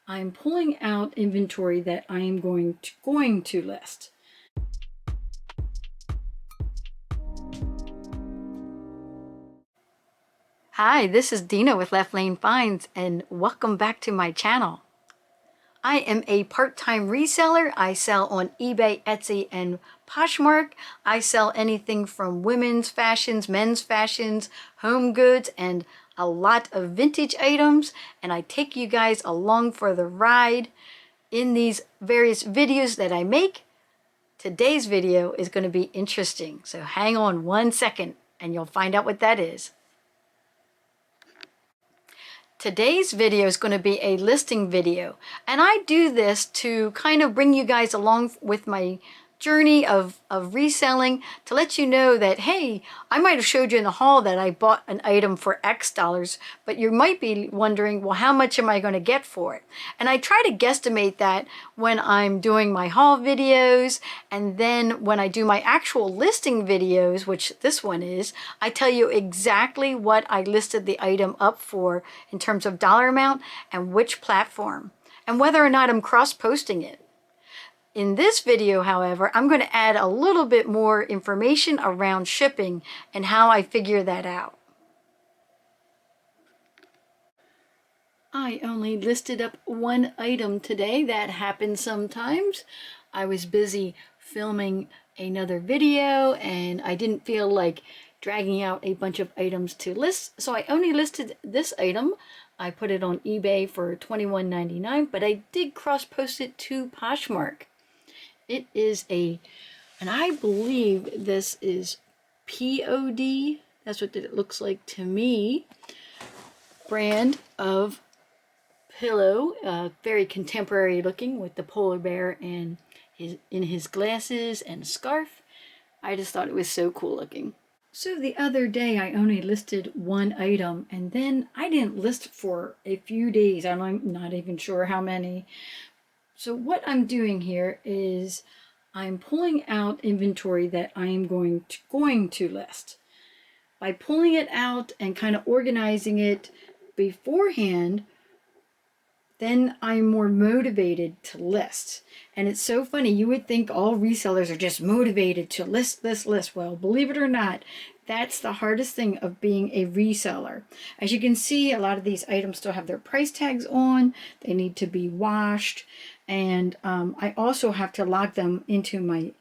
I'm pulling out inventory that I am going to list. Hi, this is Dena with Left Lane Finds, and welcome back to my channel. I am a part-time reseller. I sell on eBay, Etsy, and Poshmark. I sell anything from women's fashions, men's fashions, home goods, and a lot of vintage items. And I take you guys along for the ride in these various videos that I make. Today's video is going to be interesting, so hang on 1 second and you'll find out what that is. Today's video is going to be a listing video, and I do this to kind of bring you guys along with my journey of reselling, to let you know that, hey, I might have showed you in the haul that I bought an item for X dollars, but you might be wondering, well, how much am I going to get for it? And I try to guesstimate that when I'm doing my haul videos, and then when I do my actual listing videos, which this one is, I tell you exactly what I listed the item up for in terms of dollar amount and which platform, and whether or not I'm cross-posting it. In this video, however, I'm going to add a little bit more information around shipping and how I figure that out. I only listed up one item today. That happens sometimes. I was busy filming another video and I didn't feel like dragging out a bunch of items to list, so I only listed this item. I put it on eBay for $21.99, but I did cross-post it to Poshmark. It is and I believe this is POD, that's what it looks like to me, brand of pillow, very contemporary looking with the polar bear and in his glasses and scarf. I just thought it was so cool looking. So the other day I only listed one item, and then I didn't list for a few days. I'm not even sure how many. So what I'm doing here is I'm pulling out inventory that I am going to list. By pulling it out and kind of organizing it beforehand, then I'm more motivated to list. And it's so funny, you would think all resellers are just motivated to list. Well, believe it or not, that's the hardest thing of being a reseller. As you can see, a lot of these items still have their price tags on. They need to be washed. And I also have to log them into my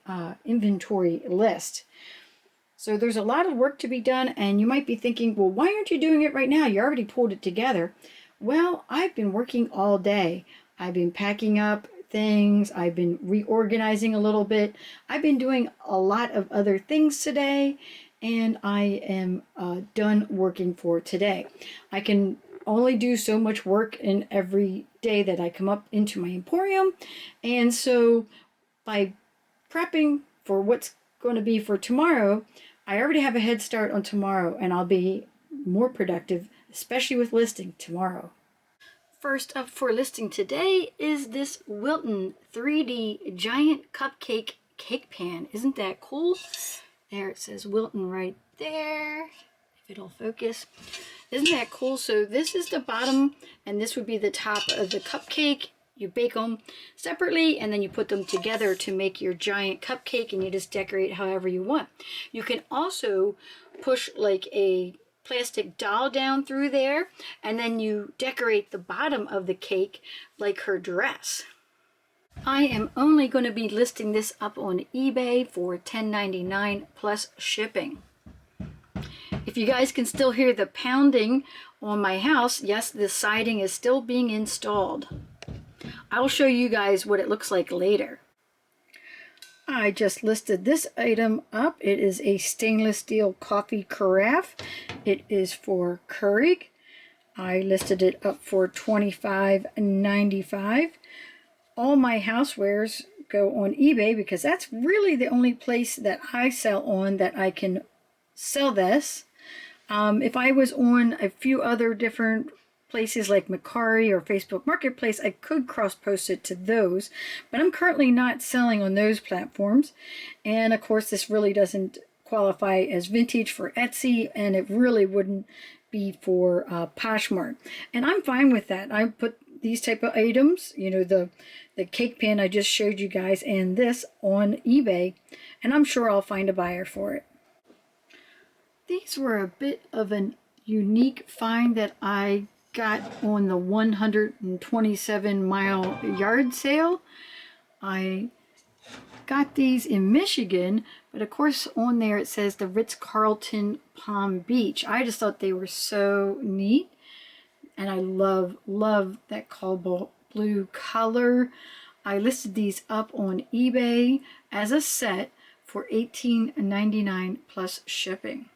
inventory list. So there's a lot of work to be done, and you might be thinking, well, why aren't you doing it right now? You already pulled it together. Well, I've been working all day. I've been packing up things. I've been reorganizing a little bit. I've been doing a lot of other things today, and I am done working for today. I can only do so much work in every day that I come up into my emporium, and so by prepping for what's going to be for tomorrow, I already have a head start on tomorrow, and I'll be more productive, especially with listing tomorrow. First up for listing today is this Wilton 3D giant cupcake cake pan. Isn't that cool? There it says Wilton right there, if it'll focus. Isn't that cool? So this is the bottom, and this would be the top of the cupcake. You bake them separately, and then you put them together to make your giant cupcake, and you just decorate however you want. You can also push like a plastic doll down through there, and then you decorate the bottom of the cake like her dress. I am only going to be listing this up on eBay for $10.99 plus shipping. If you guys can still hear the pounding on my house, yes, the siding is still being installed. I'll show you guys what it looks like later. I just listed this item up. It is a stainless steel coffee carafe. It is for Keurig. I listed it up for $25.95. All my housewares go on eBay because that's really the only place that I sell on that I can sell this. If I was on a few other different places like Mercari or Facebook Marketplace, I could cross-post it to those, but I'm currently not selling on those platforms. And of course, this really doesn't qualify as vintage for Etsy, and it really wouldn't be for Poshmark. And I'm fine with that. I put these type of items, you know, the cake pan I just showed you guys and this on eBay, and I'm sure I'll find a buyer for it. These were a bit of an unique find that I got on the 127-mile yard sale. I got these in Michigan, but of course on there it says the Ritz-Carlton Palm Beach. I just thought they were so neat, and I love that cobalt blue color. I listed these up on eBay as a set for $18.99 plus shipping.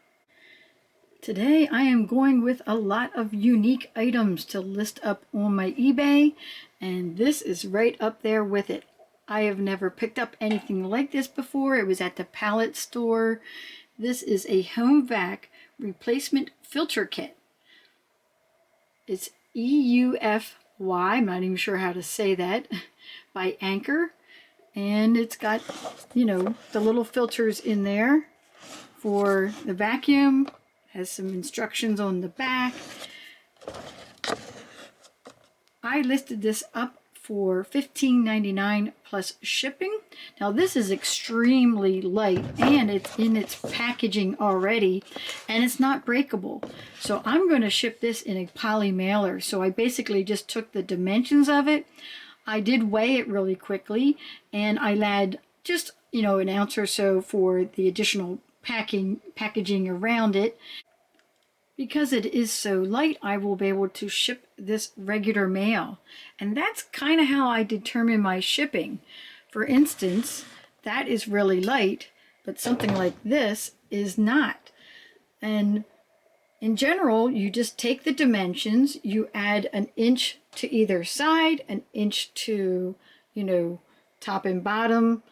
Today I am going with a lot of unique items to list up on my eBay, and this is right up there with it. I have never picked up anything like this before. It was at the pallet store. This is a home vac replacement filter kit. It's EUFY, I'm not even sure how to say that, by Anchor. And it's got, you know, the little filters in there for the vacuum. Has some instructions on the back. I listed this up for $15.99 plus shipping. Now this is extremely light, and it's in its packaging already, and it's not breakable. So I'm going to ship this in a poly mailer. So I basically just took the dimensions of it. I did weigh it really quickly, and I had just, you know, an ounce or so for the additional packaging around it. Because it is so light, I will be able to ship this regular mail. And that's kind of how I determine my shipping. For instance, that is really light, but something like this is not. And in general, you just take the dimensions, you add an inch to either side, an inch to, you know, top and bottom,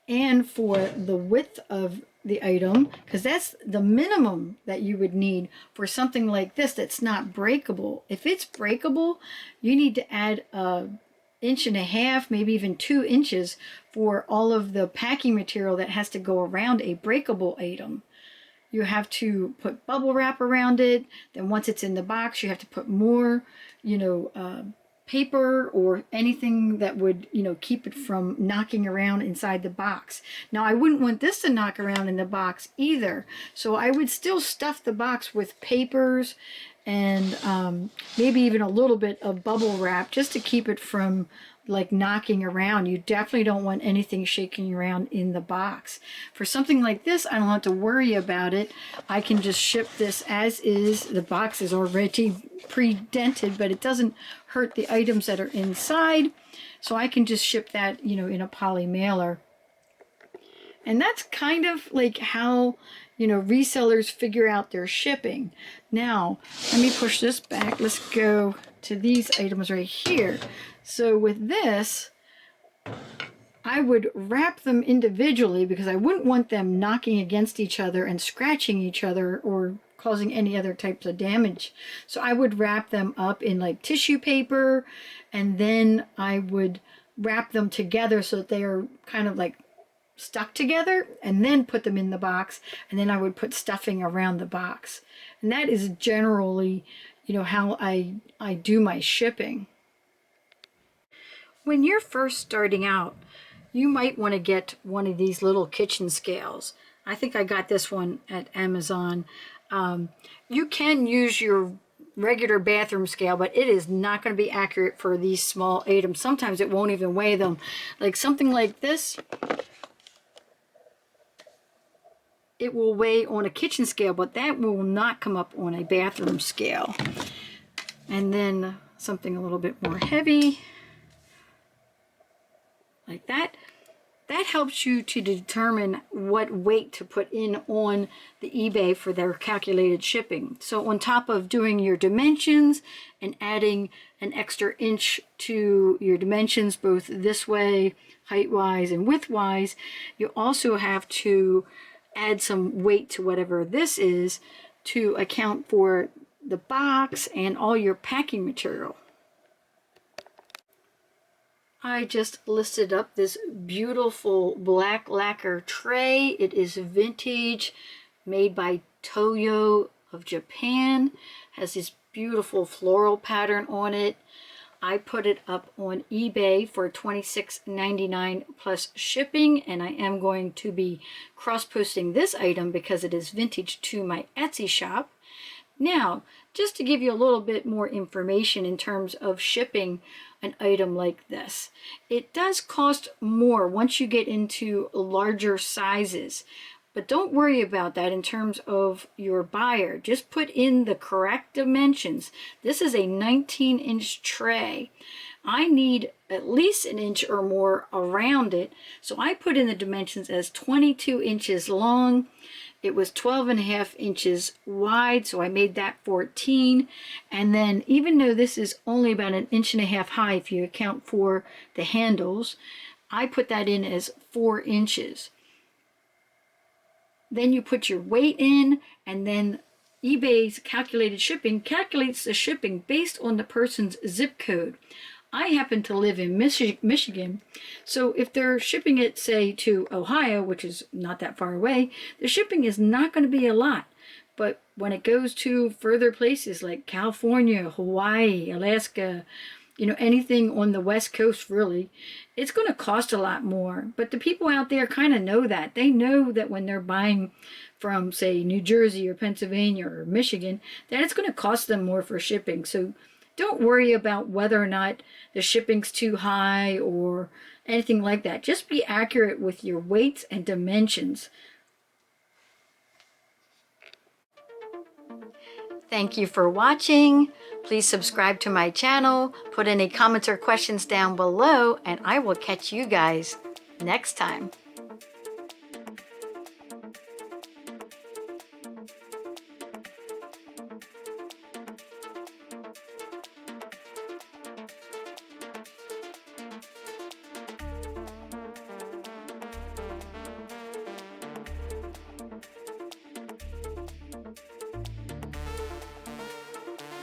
and for the width of the item, because that's the minimum that you would need for something like this that's not breakable. If it's breakable, you need to add an inch and a half, maybe even 2 inches for all of the packing material that has to go around a breakable item. You have to put bubble wrap around it. Then once it's in the box, you have to put more, you know, paper or anything that would, you know, keep it from knocking around inside the box. Now I wouldn't want this to knock around in the box either, so I would still stuff the box with papers and maybe even a little bit of bubble wrap just to keep it from like knocking around. You definitely don't want anything shaking around in the box. For something like this, I don't have to worry about it. I can just ship this as is. The box is already pre-dented, but it doesn't hurt the items that are inside. So I can just ship that, you know, in a poly mailer. And that's kind of like how, you know, resellers figure out their shipping. Now, let me push this back. Let's go to these items right here. So with this, I would wrap them individually because I wouldn't want them knocking against each other and scratching each other or causing any other types of damage. So I would wrap them up in like tissue paper, and then I would wrap them together so that they are kind of like stuck together, and then put them in the box, and then I would put stuffing around the box. And that is generally, you know, how I do my shipping. When you're first starting out, you might want to get one of these little kitchen scales. I think I got this one at Amazon. You can use your regular bathroom scale, but it is not going to be accurate for these small items. Sometimes it won't even weigh them. Like something like this, it will weigh on a kitchen scale, but that will not come up on a bathroom scale. And then something a little bit more heavy, like that. That helps you to determine what weight to put in on the eBay for their calculated shipping. So on top of doing your dimensions and adding an extra inch to your dimensions, both this way, height-wise and width-wise, you also have to add some weight to whatever this is to account for the box and all your packing material. I just listed up this beautiful black lacquer tray. It is vintage, made by Toyo of Japan. Has this beautiful floral pattern on it. I put it up on eBay for $26.99 plus shipping, and I am going to be cross-posting this item because it is vintage to my Etsy shop. Now, just to give you a little bit more information in terms of shipping an item like this, it does cost more once you get into larger sizes. But don't worry about that in terms of your buyer. Just put in the correct dimensions. This is a 19-inch tray. I need at least an inch or more around it, so I put in the dimensions as 22 inches long. It was 12.5 inches wide, so I made that 14. And then, even though this is only about 1.5 inches high if you account for the handles, I put that in as 4 inches. Then you put your weight in, and then eBay's calculated shipping calculates the shipping based on the person's zip code. I happen to live in Michigan, so if they're shipping it, say, to Ohio, which is not that far away, the shipping is not going to be a lot. But when it goes to further places like California, Hawaii, Alaska, you know, anything on the West Coast, really, it's going to cost a lot more. But the people out there kind of know that. They know that when they're buying from, say, New Jersey or Pennsylvania or Michigan, that it's going to cost them more for shipping. So don't worry about whether or not the shipping's too high or anything like that. Just be accurate with your weights and dimensions. Thank you for watching. Please subscribe to my channel, put any comments or questions down below, and I will catch you guys next time.